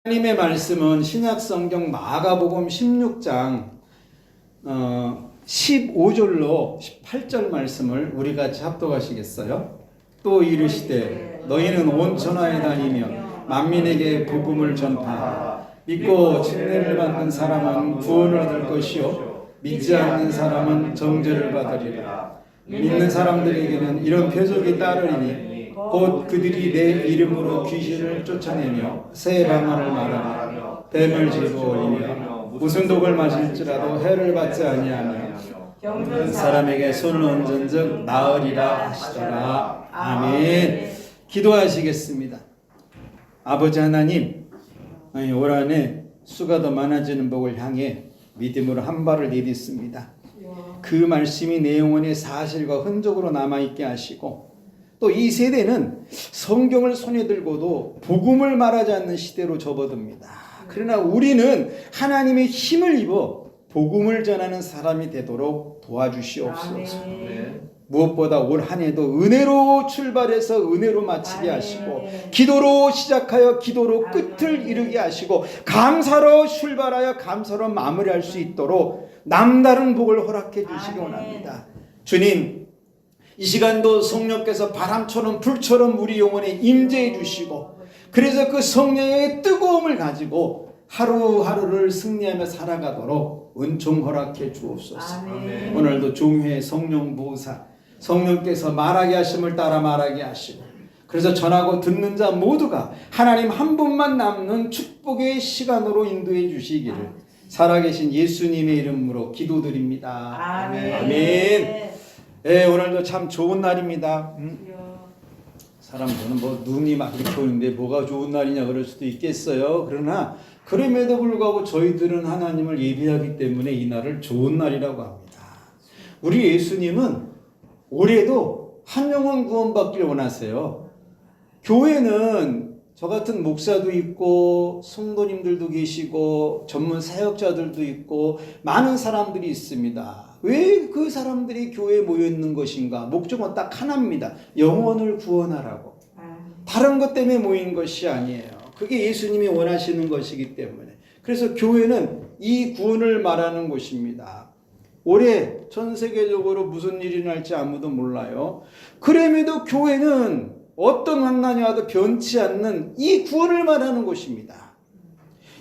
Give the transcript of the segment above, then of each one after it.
하나님의 말씀은 신약성경 마가복음 16장 15절로 18절 말씀을 우리 같이 합독하시겠어요? 또 이르시되 너희는 온 천하에 다니며 만민에게 복음을 전파하라. 믿고 침례를 받는 사람은 구원을 얻을 것이요 믿지 않는 사람은 정죄를 받으리라. 믿는 사람들에게는 이런 표적이 따르리니 곧 그들이 내 이름으로 귀신을 쫓아내며 새 방언을 말하며 뱀을 집어올리며 무슨 독을 마실지라도 해를 받지 아니하며 그 사람에게 손을 얹은즉 나으리라 하시더라. 아멘. 기도하시겠습니다. 아버지 하나님, 올 한해 수가 더 많아지는 복을 향해 믿음으로 한 발을 내딛습니다. 그 말씀이 내 영혼의 사실과 흔적으로 남아있게 하시고 또 이 세대는 성경을 손에 들고도 복음을 말하지 않는 시대로 접어듭니다. 그러나 우리는 하나님의 힘을 입어 복음을 전하는 사람이 되도록 도와주시옵소서. 무엇보다 올 한 해도 은혜로 출발해서 은혜로 마치게 하시고 기도로 시작하여 기도로 끝을 이루게 하시고 감사로 출발하여 감사로 마무리할 수 있도록 남다른 복을 허락해 주시기 원합니다. 주님, 이 시간도 성령께서 바람처럼 불처럼 우리 영혼에 임재해 주시고 그래서 그 성령의 뜨거움을 가지고 하루하루를 승리하며 살아가도록 은총 허락해 주옵소서. 아멘. 오늘도 종회 성령 보사 성령께서 말하게 하심을 따라 말하게 하시고 그래서 전하고 듣는 자 모두가 하나님 한 분만 남는 축복의 시간으로 인도해 주시기를 살아계신 예수님의 이름으로 기도드립니다. 아멘. 아멘. 네, 오늘도 참 좋은 날입니다. 사람들은 뭐 눈이 막 이렇게 오는데 뭐가 좋은 날이냐 그럴 수도 있겠어요. 그러나 그럼에도 불구하고 저희들은 하나님을 예배하기 때문에 이 날을 좋은 날이라고 합니다. 우리 예수님은 올해도 한 영혼 구원받기를 원하세요. 교회는 저 같은 목사도 있고 성도님들도 계시고 전문 사역자들도 있고 많은 사람들이 있습니다. 왜 그 사람들이 교회에 모여 있는 것인가? 목적은 딱 하나입니다. 영혼을 구원하라고. 다른 것 때문에 모인 것이 아니에요. 그게 예수님이 원하시는 것이기 때문에. 그래서 교회는 이 구원을 말하는 곳입니다. 올해 전 세계적으로 무슨 일이 날지 아무도 몰라요. 그럼에도 교회는 어떤 환난이 와도 변치 않는 이 구원을 말하는 곳입니다.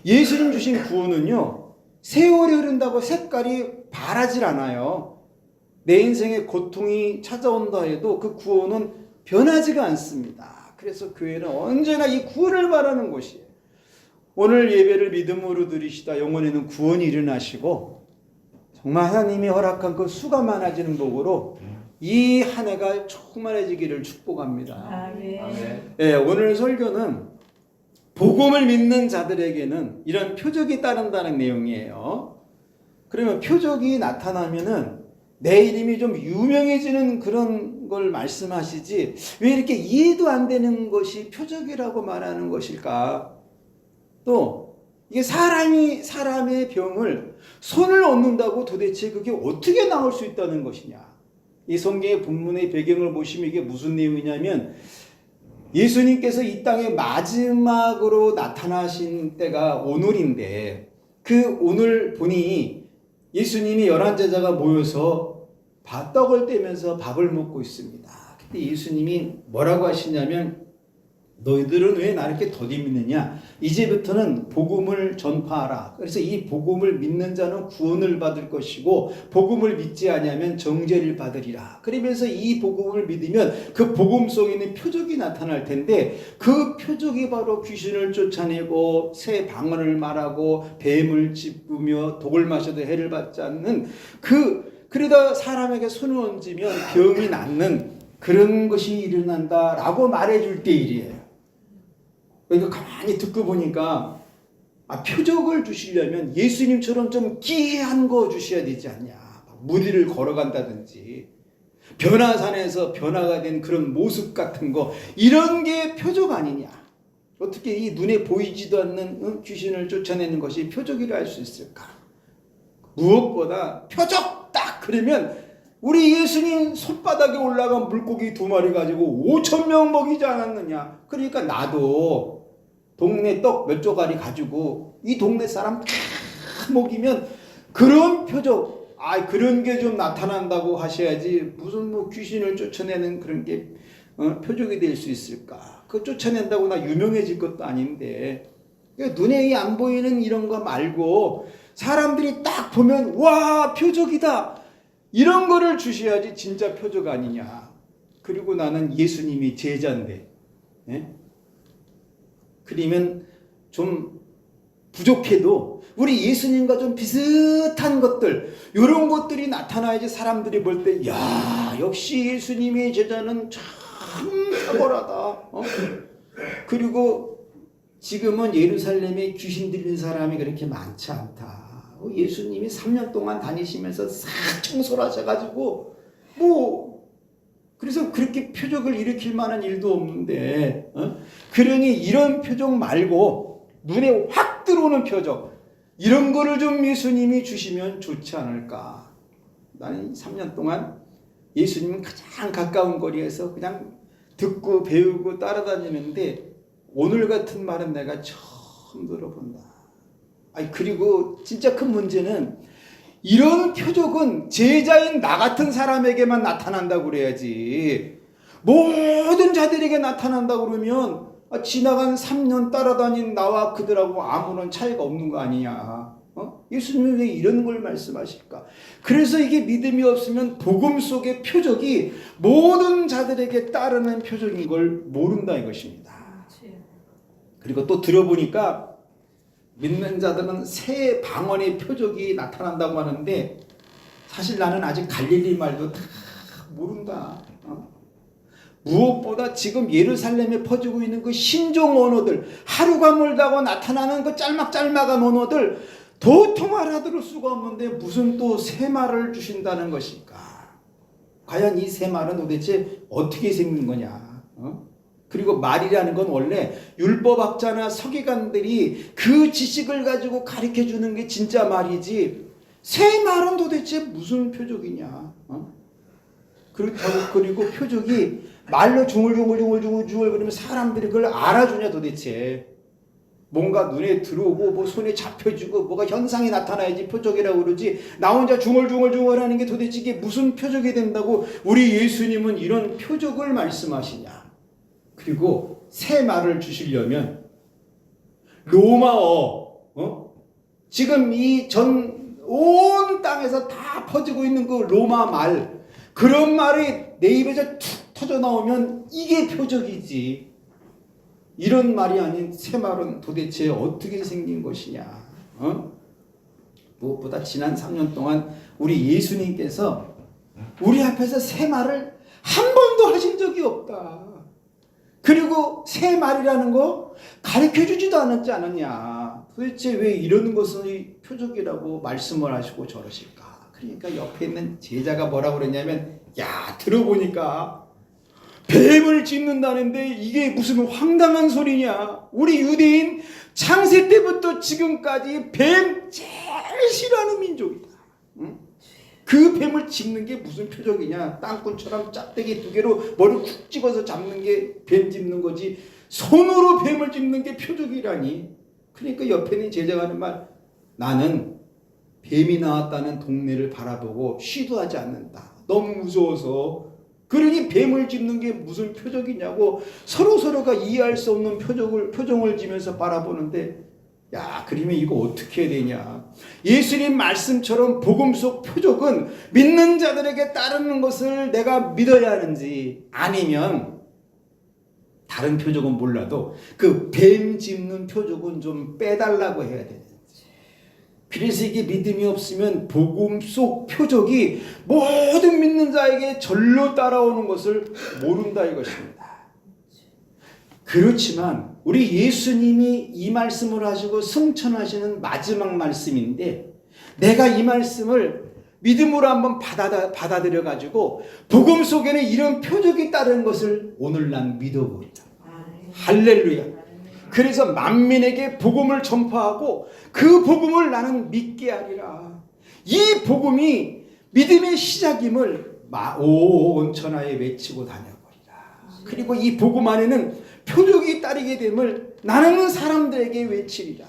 예수님 주신 구원은요, 세월이 흐른다고 색깔이 바라질 않아요. 내 인생에 고통이 찾아온다 해도 그 구원은 변하지가 않습니다. 그래서 교회는 언제나 이 구원을 말하는 곳이에요. 오늘 예배를 믿음으로 드리시다 영혼에는 구원이 일어나시고 정말 하나님이 허락한 그 수가 많아지는 복으로 이 한 해가 충만해지기를 축복합니다. 아멘. 네, 오늘 설교는 복음을 믿는 자들에게는 이런 표적이 따른다는 내용이에요. 그러면 표적이 나타나면은 내 이름이 좀 유명해지는 그런 걸 말씀하시지 왜 이렇게 이해도 안 되는 것이 표적이라고 말하는 것일까? 또 이게 사람의 병을 손을 얹는다고 도대체 그게 어떻게 나올 수 있다는 것이냐? 이 성경의 본문의 배경을 보시면 이게 무슨 내용이냐면 예수님께서 이 땅에 마지막으로 나타나신 때가 오늘인데 그 오늘 보니 예수님이 11제자가 모여서 떡을 떼면서 밥을 먹고 있습니다. 그때 예수님이 뭐라고 하시냐면 너희들은 왜 나를 이렇게 더듬이느냐? 이제부터는 복음을 전파하라. 그래서 이 복음을 믿는 자는 구원을 받을 것이고 복음을 믿지 아니하면 정죄를 받으리라. 그러면서 이 복음을 믿으면 그 복음 속에 있는 표적이 나타날 텐데 그 표적이 바로 귀신을 쫓아내고 새 방언을 말하고 뱀을 짚으며 독을 마셔도 해를 받지 않는 그러다 사람에게 손을 얹으면 병이 낫는 그런 것이 일어난다라고 말해줄 때 일이에요. 그러니까 가만히 듣고 보니까 표적을 주시려면 예수님처럼 좀 기이한 거 주셔야 되지 않냐. 무리를 걸어간다든지 변화산에서 변화가 된 그런 모습 같은 거 이런 게 표적 아니냐. 어떻게 이 눈에 보이지도 않는 귀신을 쫓아내는 것이 표적이라 할 수 있을까. 무엇보다 표적 딱 그러면 우리 예수님 손바닥에 올라간 물고기 2마리 가지고 5,000명 먹이지 않았느냐. 그러니까 나도 동네 떡 몇 조가리 가지고 이 동네 사람 다 먹이면 그런 표적, 그런 게 좀 나타난다고 하셔야지 무슨 뭐 귀신을 쫓아내는 그런 게 표적이 될 수 있을까? 그거 쫓아낸다고 나 유명해질 것도 아닌데. 그러니까 눈에 안 보이는 이런 거 말고 사람들이 딱 보면 와 표적이다 이런 거를 주셔야지 진짜 표적 아니냐. 그리고 나는 예수님이 제자인데, 예? 그러면 좀 부족해도 우리 예수님과 좀 비슷한 것들, 이런 것들이 나타나야지 사람들이 볼 때, 야, 역시 예수님의 제자는 참 탁월하다. 그리고 지금은 예루살렘에 귀신 들린 사람이 그렇게 많지 않다. 예수님이 3년 동안 다니시면서 싹 청소를 하셔가지고, 그래서 그렇게 표적을 일으킬 만한 일도 없는데, 그러니 이런 표적 말고 눈에 확 들어오는 표적, 이런 거를 좀 예수님이 주시면 좋지 않을까. 나는 3년 동안 예수님은 가장 가까운 거리에서 그냥 듣고 배우고 따라다니는데 오늘 같은 말은 내가 처음 들어본다. 그리고 진짜 큰 문제는 이런 표적은 제자인 나 같은 사람에게만 나타난다고 그래야지. 모든 자들에게 나타난다고 그러면 지나간 3년 따라다닌 나와 그들하고 아무런 차이가 없는 거 아니냐. 예수님이 왜 이런 걸 말씀하실까? 그래서 이게 믿음이 없으면 복음 속의 표적이 모든 자들에게 따르는 표적인 걸 모른다 이것입니다. 그리고 또 들어보니까 믿는 자들은 새 방언의 표적이 나타난다고 하는데 사실 나는 아직 갈릴리 말도 다 모른다. 무엇보다 지금 예루살렘에 퍼지고 있는 그 신종 언어들, 하루가 멀다고 나타나는 그 짤막짤막한 언어들 도통 알아들을 수가 없는데 무슨 또 새 말을 주신다는 것일까? 과연 이 새 말은 도대체 어떻게 생긴 거냐? 그리고 말이라는 건 원래 율법학자나 서기관들이 그 지식을 가지고 가르쳐 주는 게 진짜 말이지, 새 말은 도대체 무슨 표적이냐? 그리고 표적이 말로 중얼중얼 그러면 사람들이 그걸 알아주냐 도대체. 뭔가 눈에 들어오고 뭐 손에 잡혀지고 뭐가 현상이 나타나야지 표적이라고 그러지, 나 혼자 중얼중얼 하는 게 도대체 이게 무슨 표적이 된다고 우리 예수님은 이런 표적을 말씀하시냐. 그리고 새 말을 주시려면 로마어, 지금 이 온 땅에서 다 퍼지고 있는 그 로마 말, 그런 말이 내 입에서 툭 터져 나오면 이게 표적이지. 이런 말이 아닌 새 말은 도대체 어떻게 생긴 것이냐. 무엇보다 지난 3년 동안 우리 예수님께서 우리 앞에서 새 말을 한 번도 하신 적이 없다. 그리고 새 말이라는 거 가르쳐주지도 않았지 않았냐. 도대체 왜 이런 것을 표적이라고 말씀을 하시고 저러실까. 그러니까 옆에 있는 제자가 뭐라고 그랬냐면, 야, 들어보니까 뱀을 짚는다는데 이게 무슨 황당한 소리냐. 우리 유대인 창세 때부터 지금까지 뱀 제일 싫어하는 민족이다. 그 뱀을 짚는 게 무슨 표적이냐. 땅꾼처럼 짝대기 2개로 머리를 쿡 찍어서 잡는 게 뱀 짚는 거지, 손으로 뱀을 짚는 게 표적이라니. 그러니까 옆에 있는 제자가 하는 말, 나는 뱀이 나왔다는 동네를 바라보고 쉬도 하지 않는다. 너무 무서워서. 그러니 뱀을 짚는 게 무슨 표적이냐고 서로가 이해할 수 없는 표정을 지면서 바라보는데, 야, 그러면 이거 어떻게 해야 되냐. 예수님 말씀처럼 복음 속 표적은 믿는 자들에게 따르는 것을 내가 믿어야 하는지, 아니면 다른 표적은 몰라도 그 뱀 짚는 표적은 좀 빼달라고 해야 되는지. 그래서 이게 믿음이 없으면 복음 속 표적이 모든 믿는 자에게 절로 따라오는 것을 모른다 이것입니다. 그렇지만 우리 예수님이 이 말씀을 하시고 승천하시는 마지막 말씀인데, 내가 이 말씀을 믿음으로 한번 받아들여 가지고 복음 속에는 이런 표적이 따르는 것을 오늘 난 믿어버리다. 할렐루야. 그래서 만민에게 복음을 전파하고 그 복음을 나는 믿게 하리라. 이 복음이 믿음의 시작임을 온 천하에 외치고 다녀버리라. 그리고 이 복음 안에는 표적이 따르게 됨을 나는 사람들에게 외치리라.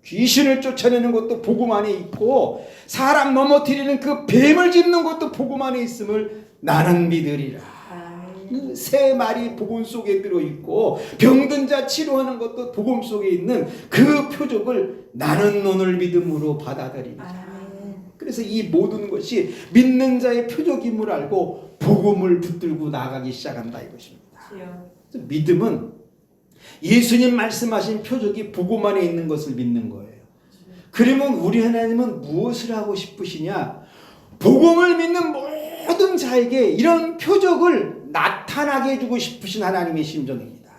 귀신을 쫓아내는 것도 복음 안에 있고 사람 넘어뜨리는 그 뱀을 짚는 것도 복음 안에 있음을 나는 믿으리라. 새 말이 복음 속에 들어있고 병든 자 치료하는 것도 복음 속에 있는 그 표적을 나는 오늘 믿음으로 받아들이리라. 그래서 이 모든 것이 믿는 자의 표적임을 알고 복음을 붙들고 나가기 시작한다 이것입니다. 믿음은 예수님 말씀하신 표적이 복음 안에 있는 것을 믿는 거예요. 그러면 우리 하나님은 무엇을 하고 싶으시냐? 복음을 믿는 모든 자에게 이런 표적을 나타나게 해주고 싶으신 하나님의 심정입니다.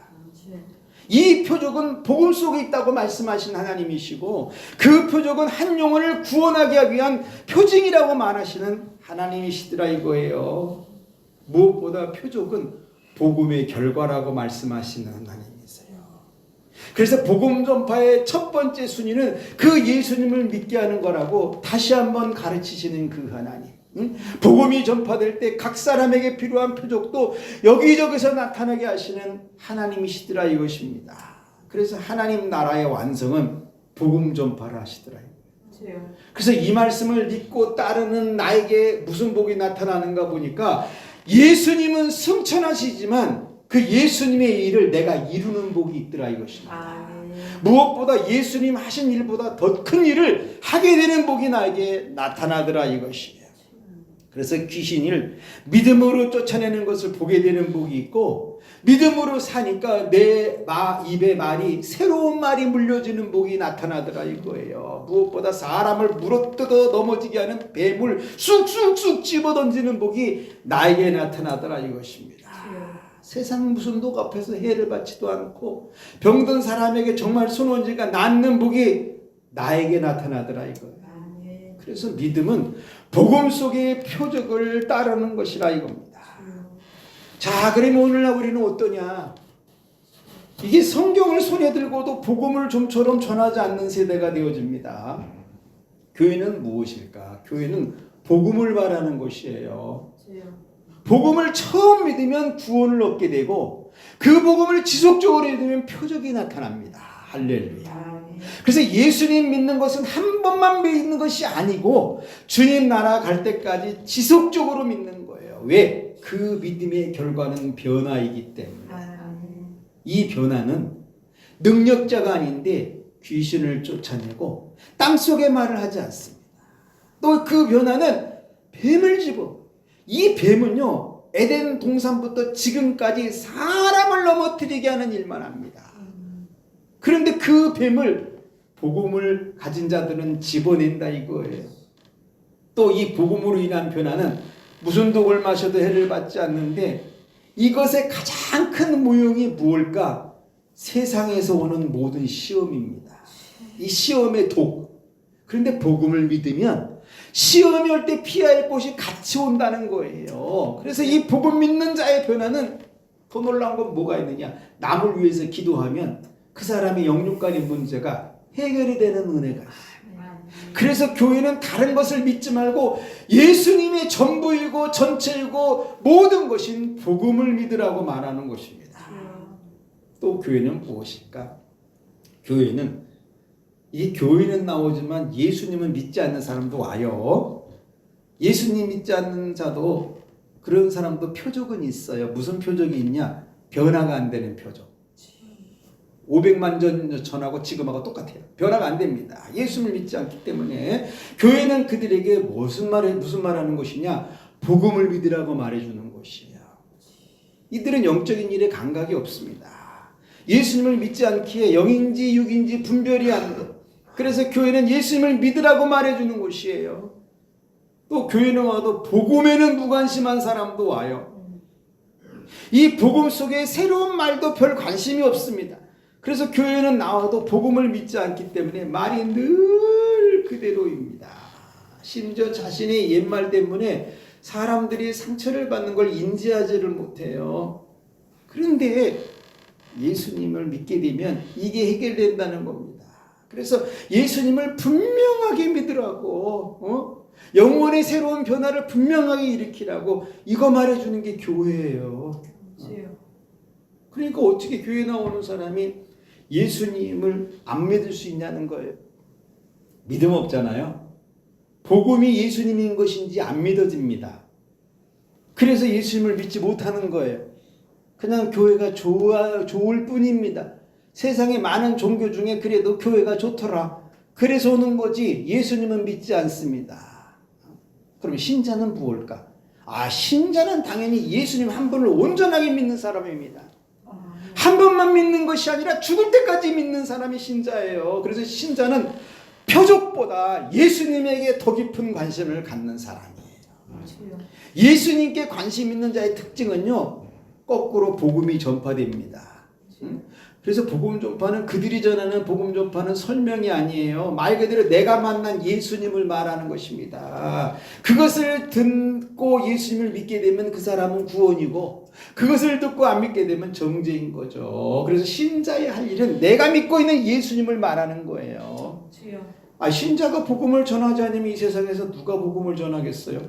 이 표적은 복음 속에 있다고 말씀하신 하나님이시고 그 표적은 한 영혼을 구원하기 위한 표징이라고 말하시는 하나님이시더라 이거예요. 무엇보다 표적은 복음의 결과라고 말씀하시는 하나님이세요. 그래서 복음 전파의 첫 번째 순위는 그 예수님을 믿게 하는 거라고 다시 한번 가르치시는 그 하나님. 복음이 전파될 때 각 사람에게 필요한 표적도 여기저기서 나타나게 하시는 하나님이시더라 이것입니다. 그래서 하나님 나라의 완성은 복음 전파를 하시더라. 그래서 이 말씀을 믿고 따르는 나에게 무슨 복이 나타나는가 보니까 예수님은 승천하시지만 그 예수님의 일을 내가 이루는 복이 있더라 이것입니다. 무엇보다 예수님 하신 일보다 더 큰 일을 하게 되는 복이 나에게 나타나더라 이것이에요. 그래서 귀신을 믿음으로 쫓아내는 것을 보게 되는 복이 있고 믿음으로 사니까 내 입에 말이 새로운 말이 물려지는 복이 나타나더라 이거예요. 무엇보다 사람을 물어뜯어 넘어지게 하는 뱀을 쑥쑥쑥 집어던지는 복이 나에게 나타나더라 이것입니다. 세상 무슨 독 앞에서 해를 받지도 않고 병든 사람에게 정말 손원지가 낫는 복이 나에게 나타나더라 이거예요. 그래서 믿음은 복음 속의 표적을 따르는 것이라 이겁니다. 자, 그러면 오늘날 우리는 어떠냐? 이게 성경을 손에 들고도 복음을 좀처럼 전하지 않는 세대가 되어집니다. 교회는 무엇일까? 교회는 복음을 말하는 것이에요. 복음을 처음 믿으면 구원을 얻게 되고 그 복음을 지속적으로 믿으면 표적이 나타납니다. 할렐루야. 그래서 예수님 믿는 것은 한 번만 믿는 것이 아니고 주님 나라 갈 때까지 지속적으로 믿는 거예요. 왜? 그 믿음의 결과는 변화이기 때문에. 이 변화는 능력자가 아닌데 귀신을 쫓아내고 땅속의 말을 하지 않습니다. 또 그 변화는 뱀을 집어. 이 뱀은요 에덴 동산부터 지금까지 사람을 넘어뜨리게 하는 일만 합니다. 그런데 그 뱀을 복음을 가진 자들은 집어낸다 이거예요. 또 이 복음으로 인한 변화는 무슨 독을 마셔도 해를 받지 않는데 이것의 가장 큰 모형이 무엇일까? 세상에서 오는 모든 시험입니다. 이 시험의 독. 그런데 복음을 믿으면 시험이 올 때 피해야 할 것이 같이 온다는 거예요. 그래서 이 복음 믿는 자의 변화는 더 놀라운 건 뭐가 있느냐? 남을 위해서 기도하면 그 사람의 영육간의 문제가 해결이 되는 은혜가 있어요. 그래서 교회는 다른 것을 믿지 말고 예수님의 전부이고 전체이고 모든 것인 복음을 믿으라고 말하는 것입니다. 또 교회는 무엇일까? 교회는 이 교회는 나오지만 예수님을 믿지 않는 사람도 와요. 예수님 믿지 않는 자도 그런 사람도 표적은 있어요. 무슨 표적이 있냐? 변화가 안 되는 표적. 500만 년 전하고 지금하고 똑같아요. 변화가 안 됩니다. 예수를 믿지 않기 때문에 교회는 그들에게 무슨 말하는 것이냐? 복음을 믿으라고 말해주는 것이에요. 이들은 영적인 일에 감각이 없습니다. 예수님을 믿지 않기에 영인지 육인지 분별이 안 돼. 그래서 교회는 예수님을 믿으라고 말해주는 곳이에요. 또 교회는 와도 복음에는 무관심한 사람도 와요. 이 복음 속에 새로운 말도 별 관심이 없습니다. 그래서 교회는 나와도 복음을 믿지 않기 때문에 말이 늘 그대로입니다. 심지어 자신의 옛말 때문에 사람들이 상처를 받는 걸 인지하지를 못해요. 그런데 예수님을 믿게 되면 이게 해결된다는 겁니다. 그래서 예수님을 분명하게 믿으라고, 영혼의 새로운 변화를 분명하게 일으키라고 이거 말해주는 게 교회예요. 그러니까 어떻게 교회 나오는 사람이 예수님을 안 믿을 수 있냐는 거예요. 믿음 없잖아요. 복음이 예수님인 것인지 안 믿어집니다. 그래서 예수님을 믿지 못하는 거예요. 그냥 교회가 좋을 뿐입니다. 세상에 많은 종교 중에 그래도 교회가 좋더라. 그래서 오는 거지 예수님은 믿지 않습니다. 그럼 신자는 무엇일까? 신자는 당연히 예수님 한 분을 온전하게 믿는 사람입니다. 한 번만 믿는 것이 아니라 죽을 때까지 믿는 사람이 신자예요. 그래서 신자는 표적보다 예수님에게 더 깊은 관심을 갖는 사람이에요. 예수님께 관심 있는 자의 특징은요, 거꾸로 복음이 전파됩니다. 그래서 복음 전파는 그들이 전하는 복음 전파는 설명이 아니에요. 말 그대로 내가 만난 예수님을 말하는 것입니다. 그것을 듣고 예수님을 믿게 되면 그 사람은 구원이고 그것을 듣고 안 믿게 되면 정죄인 거죠. 그래서 신자의 할 일은 내가 믿고 있는 예수님을 말하는 거예요. 신자가 복음을 전하지 않으면 이 세상에서 누가 복음을 전하겠어요?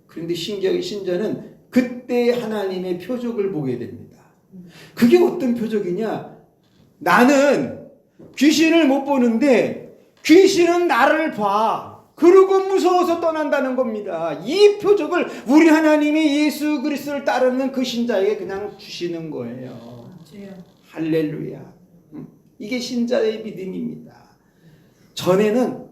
그런데 신기하게 신자는 그때 하나님의 표적을 보게 됩니다. 그게 어떤 표적이냐? 나는 귀신을 못 보는데 귀신은 나를 봐. 그러고 무서워서 떠난다는 겁니다. 이 표적을 우리 하나님이 예수 그리스도를 따르는 그 신자에게 그냥 주시는 거예요. 할렐루야. 이게 신자의 믿음입니다. 전에는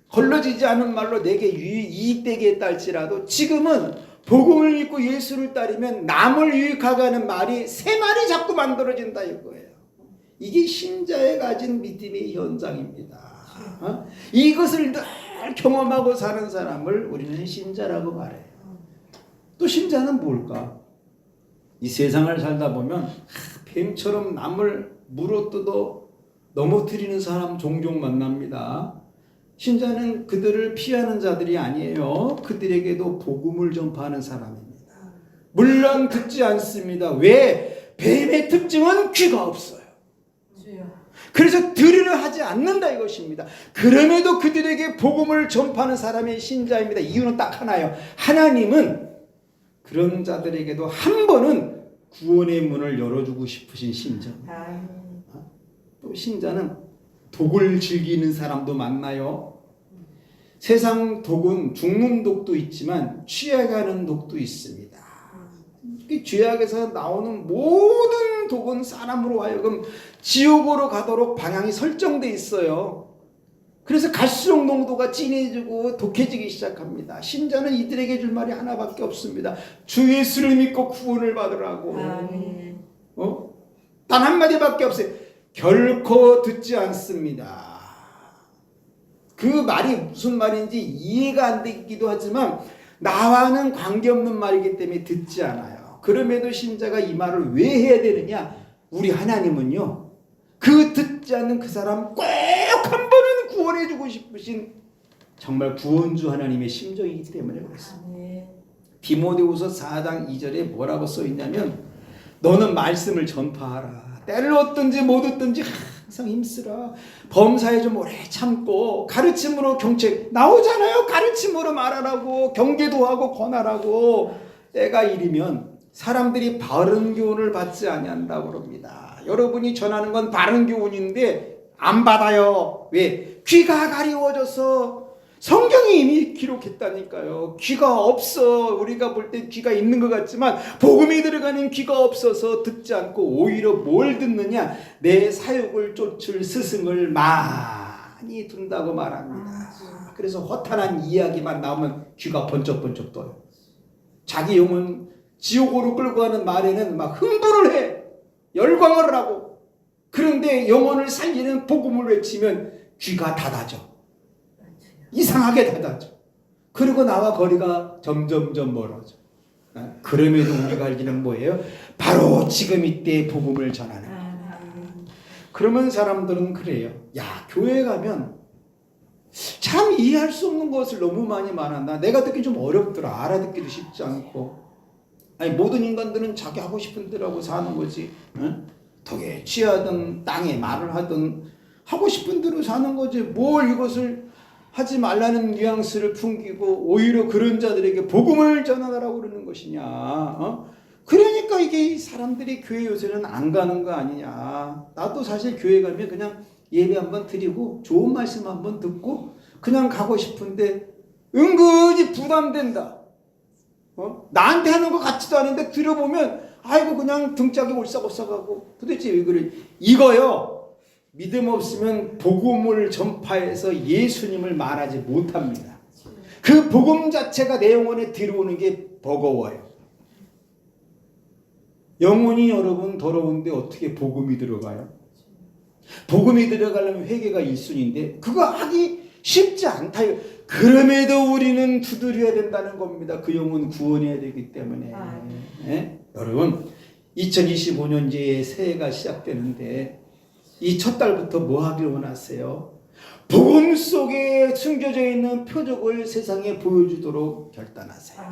걸러지지 않은 말로 내게 이익되게 했다 할지라도 지금은 복음을 믿고 예수를 따르면 남을 유익하게 하는 말이 세 말이 자꾸 만들어진다 이거예요. 이게 신자의 가진 믿음의 현장입니다. 이것을 늘 경험하고 사는 사람을 우리는 신자라고 말해요. 또 신자는 뭘까? 이 세상을 살다 보면 뱀처럼 남을 물어뜯어 넘어뜨리는 사람 종종 만납니다. 신자는 그들을 피하는 자들이 아니에요. 그들에게도 복음을 전파하는 사람입니다. 물론 듣지 않습니다. 왜? 뱀의 특징은 귀가 없어요. 그래서 들으려 하지 않는다 이것입니다. 그럼에도 그들에게 복음을 전파하는 사람이 신자입니다. 이유는 딱 하나예요. 하나님은 그런 자들에게도 한 번은 구원의 문을 열어주고 싶으신 신자입니다. 또 신자는 독을 즐기는 사람도 만나요. 세상 독은 죽는 독도 있지만 취해가는 독도 있습니다. 죄악에서 나오는 모든 독은 사람으로 하여금 지옥으로 가도록 방향이 설정돼 있어요. 그래서 갈수록 농도가 진해지고 독해지기 시작합니다. 신자는 이들에게 줄 말이 하나밖에 없습니다. 주 예수를 믿고 구원을 받으라고. 단 한마디밖에 없어요. 결코 듣지 않습니다. 그 말이 무슨 말인지 이해가 안 되기도 하지만 나와는 관계없는 말이기 때문에 듣지 않아요. 그럼에도 신자가 이 말을 왜 해야 되느냐? 우리 하나님은요, 그 듣지 않는 그 사람 꼭 한 번은 구원해주고 싶으신 정말 구원주 하나님의 심정이기 때문에 그렇습니다. 디모데후서 4장 2절에 뭐라고 써있냐면 너는 말씀을 전파하라. 때를 얻든지 못 얻든지 항상 힘쓰라. 범사에 좀 오래 참고 가르침으로 경책 나오잖아요. 가르침으로 말하라고 경계도 하고 권하라고. 때가 이르면 사람들이 바른 교훈을 받지 아니한다고 그럽니다. 여러분이 전하는 건 바른 교훈인데 안 받아요. 왜? 귀가 가리워져서. 성경이 이미 기록했다니까요. 귀가 없어. 우리가 볼 때 귀가 있는 것 같지만 복음이 들어가는 귀가 없어서 듣지 않고 오히려 뭘 듣느냐? 내 사욕을 쫓을 스승을 많이 둔다고 말합니다. 그래서 허탄한 이야기만 나오면 귀가 번쩍번쩍 떠요. 자기 영혼 지옥으로 끌고 가는 말에는 막 흥분을 해. 열광을 하고. 그런데 영혼을 살리는 복음을 외치면 귀가 닫아져. 이상하게 닫아져. 그리고 나와 거리가 점점점 멀어져. 그럼에도 우리가 할 일은 뭐예요? 바로 지금 이때 복음을 전하는 거예요. 그러면 사람들은 그래요. 야, 교회 가면 참 이해할 수 없는 것을 너무 많이 말한다. 내가 듣기 좀 어렵더라. 알아듣기도 쉽지 않고. 아니, 모든 인간들은 자기 하고 싶은 대로 하고 사는 거지. 응? 덕에 취하든 땅에 말을 하든 하고 싶은 대로 사는 거지. 뭘 이것을 하지 말라는 뉘앙스를 풍기고 오히려 그런 자들에게 복음을 전하라고 그러는 것이냐. 그러니까 이게 사람들이 교회 요새는 안 가는 거 아니냐. 나도 사실 교회 가면 그냥 예배 한번 드리고 좋은 말씀 한번 듣고 그냥 가고 싶은데 은근히 부담된다. 나한테 하는 것 같지도 않은데 들어보면 아이고 그냥 등짝이 올싹올싹하고 도대체 왜 그래. 이거요, 믿음 없으면 복음을 전파해서 예수님을 말하지 못합니다. 그 복음 자체가 내 영혼에 들어오는 게 버거워요. 영혼이 여러분 더러운데 어떻게 복음이 들어가요? 복음이 들어가려면 회개가 1순위인데 그거 하기 쉽지 않다요. 그럼에도 우리는 두드려야 된다는 겁니다. 그 영혼 구원해야 되기 때문에. 네? 여러분 2025년 이제 새해가 시작되는데 이 첫 달부터 뭐 하길 원하세요? 복음 속에 숨겨져 있는 표적을 세상에 보여주도록 결단하세요.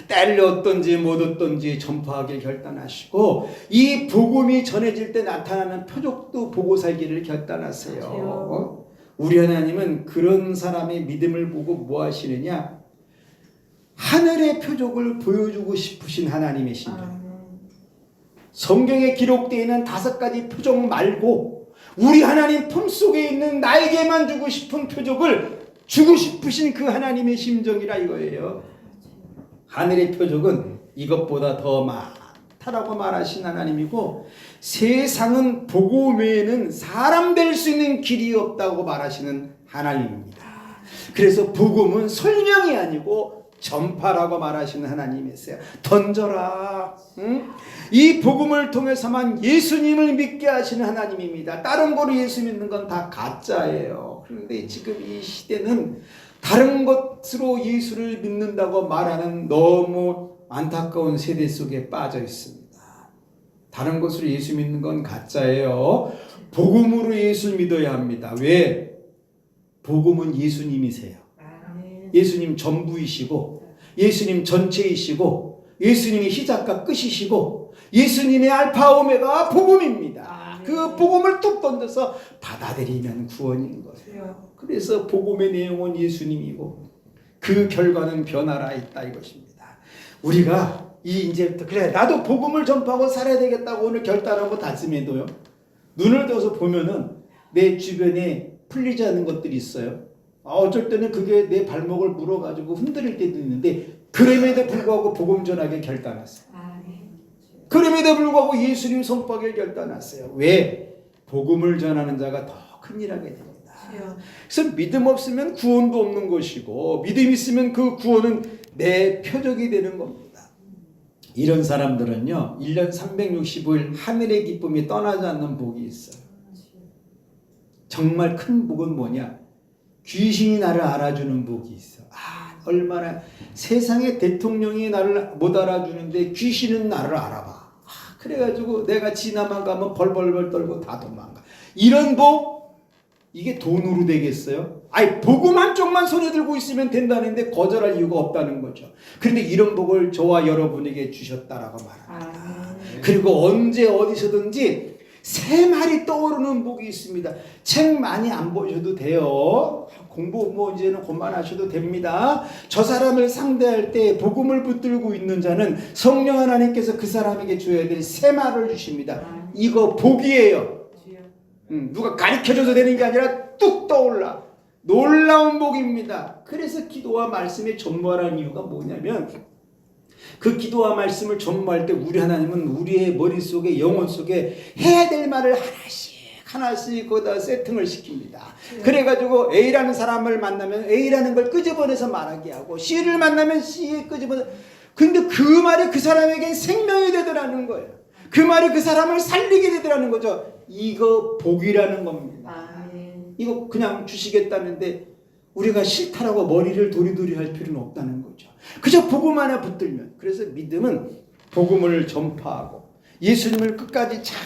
때를 얻든지 못 얻든지 전파하길 결단하시고 이 복음이 전해질 때 나타나는 표적도 보고 살기를 결단하세요. 우리 하나님은 그런 사람의 믿음을 보고 뭐 하시느냐? 하늘의 표적을 보여주고 싶으신 하나님이십니다. 성경에 기록되어 있는 5가지 표적 말고 우리 하나님 품속에 있는 나에게만 주고 싶은 표적을 주고 싶으신 그 하나님의 심정이라 이거예요. 하늘의 표적은 이것보다 더 많다라고 말하신 하나님이고 세상은 복음 외에는 사람 될 수 있는 길이 없다고 말하시는 하나님입니다. 그래서 복음은 설명이 아니고 전파라고 말하시는 하나님이세요. 던져라. 응? 이 복음을 통해서만 예수님을 믿게 하시는 하나님입니다. 다른 거로 예수 믿는 건 다 가짜예요. 그런데 지금 이 시대는 다른 것으로 예수를 믿는다고 말하는 너무 안타까운 세대 속에 빠져 있습니다. 다른 것으로 예수 믿는 건 가짜예요. 복음으로 예수 믿어야 합니다. 왜? 복음은 예수님이세요. 예수님 전부이시고 예수님 전체이시고 예수님이 시작과 끝이시고 예수님의 알파 오메가 복음입니다. 그 복음을 뚝 던져서 받아들이면 구원인 거예요. 그래서 복음의 내용은 예수님이고 그 결과는 변화라 있다 이것입니다. 우리가 이제부터 그래 나도 복음을 전파하고 살아야 되겠다고 오늘 결단하고 다짐해도요. 눈을 떠서 보면은 내 주변에 풀리지 않는 것들이 있어요. 어쩔 때는 그게 내 발목을 물어가지고 흔들릴 때도 있는데 그럼에도 불구하고 복음 전하게 결단했어요. 그럼에도 불구하고 예수님 손바닥을 결단했어요. 왜? 복음을 전하는 자가 더 큰일 하게 됩니다. 그래서 믿음 없으면 구원도 없는 것이고 믿음 있으면 그 구원은 내 표적이 되는 겁니다. 이런 사람들은요 1년 365일 하늘의 기쁨이 떠나지 않는 복이 있어요. 정말 큰 복은 뭐냐? 귀신이 나를 알아주는 복이 있어. 얼마나 세상의 대통령이 나를 못 알아주는데 귀신은 나를 알아봐. 그래가지고 내가 지나만 가면 벌벌벌 떨고 다 도망가. 이런 복 이게 돈으로 되겠어요? 복음 한쪽만 손에 들고 있으면 된다는데 거절할 이유가 없다는 거죠. 그런데 이런 복을 저와 여러분에게 주셨다라고 말합니다. 그리고 언제 어디서든지 세 말이 떠오르는 복이 있습니다. 책 많이 안 보셔도 돼요. 공부 뭐 이제는 그만하셔도 됩니다. 저 사람을 상대할 때 복음을 붙들고 있는 자는 성령 하나님께서 그 사람에게 줘야 될 세 말을 주십니다. 이거 복이에요. 누가 가르쳐줘서 되는 게 아니라 뚝 떠올라. 놀라운 복입니다. 그래서 기도와 말씀에 전무하라는 이유가 뭐냐면 그 기도와 말씀을 전무할 때 우리 하나님은 우리의 머릿속에 영혼 속에 해야 될 말을 하나씩 거기다 세팅을 시킵니다. 그래가지고 A라는 사람을 만나면 A라는 걸 끄집어내서 말하게 하고 C를 만나면 C에 끄집어내서 근데 그 말이 그 사람에겐 생명이 되더라는 거예요. 그 말이 그 사람을 살리게 되더라는 거죠. 이거 복이라는 겁니다. 이거 그냥 주시겠다는데 우리가 싫다라고 머리를 도리도리 할 필요는 없다는 거죠. 그저 복음 하나 붙들면. 그래서 믿음은 복음을 전파하고 예수님을 끝까지 잘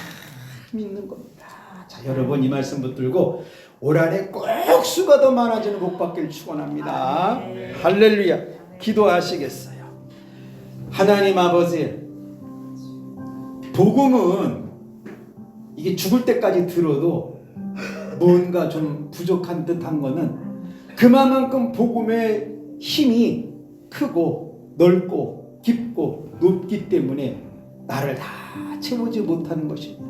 믿는 겁니다. 자, 여러분 이 말씀 붙들고 올 한해 꼭 수가 더 많아지는 복 받기를 축원합니다. 할렐루야. 기도하시겠어요. 하나님 아버지, 복음은 이게 죽을 때까지 들어도 뭔가 좀 부족한 듯한 거는 그만큼 복음의 힘이 크고 넓고 깊고 높기 때문에 나를 다 채우지 못하는 것입니다.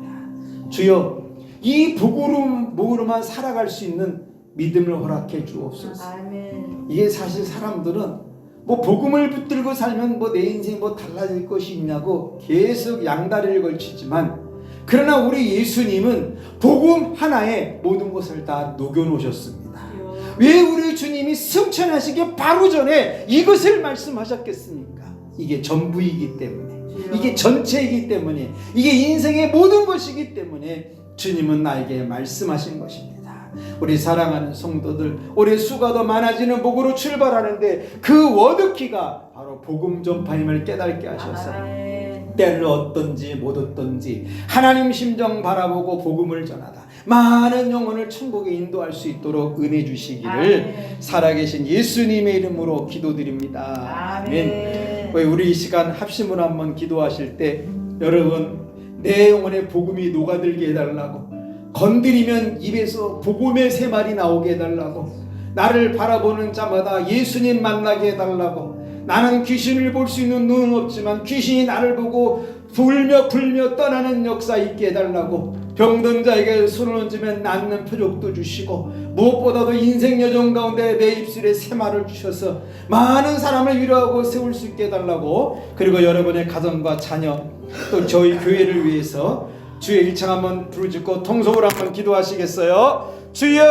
주여, 이 복으로만 살아갈 수 있는 믿음을 허락해 주옵소서. 아멘. 이게 사실 사람들은 뭐 복음을 붙들고 살면 뭐 내 인생 뭐 달라질 것이 있냐고 계속 양다리를 걸치지만, 그러나 우리 예수님은 복음 하나에 모든 것을 다 녹여놓으셨습니다. 왜 우리 주님이 승천하시기 바로 전에 이것을 말씀하셨겠습니까? 이게 전부이기 때문에, 이게 전체이기 때문에, 이게 인생의 모든 것이기 때문에 주님은 나에게 말씀하신 것입니다. 우리 사랑하는 성도들, 올해 수가 더 많아지는 복으로 출발하는데 그 워드키가 바로 복음 전파임을 깨닫게 하셔서 때를 얻든지 못 얻든지 하나님 심정 바라보고 복음을 전하다 많은 영혼을 천국에 인도할 수 있도록 은혜 주시기를 살아계신 예수님의 이름으로 기도드립니다. 아멘. 우리 이 시간 합심으로 한번 기도하실 때 여러분, 내 영혼에 복음이 녹아들게 해달라고, 건드리면 입에서 복음의 새말이 나오게 해달라고, 나를 바라보는 자마다 예수님 만나게 해달라고, 나는 귀신을 볼 수 있는 눈은 없지만 귀신이 나를 보고 불며 떠나는 역사 있게 해달라고, 병든 자에게 손을 얹으면 낫는 표적도 주시고, 무엇보다도 인생 여정 가운데 내 입술에 새말을 주셔서 많은 사람을 위로하고 세울 수 있게 해달라고, 그리고 여러분의 가정과 자녀 또 저희 교회를 위해서 주의 일창 한번 부르짖고 통성으로 한번 기도하시겠어요? 주여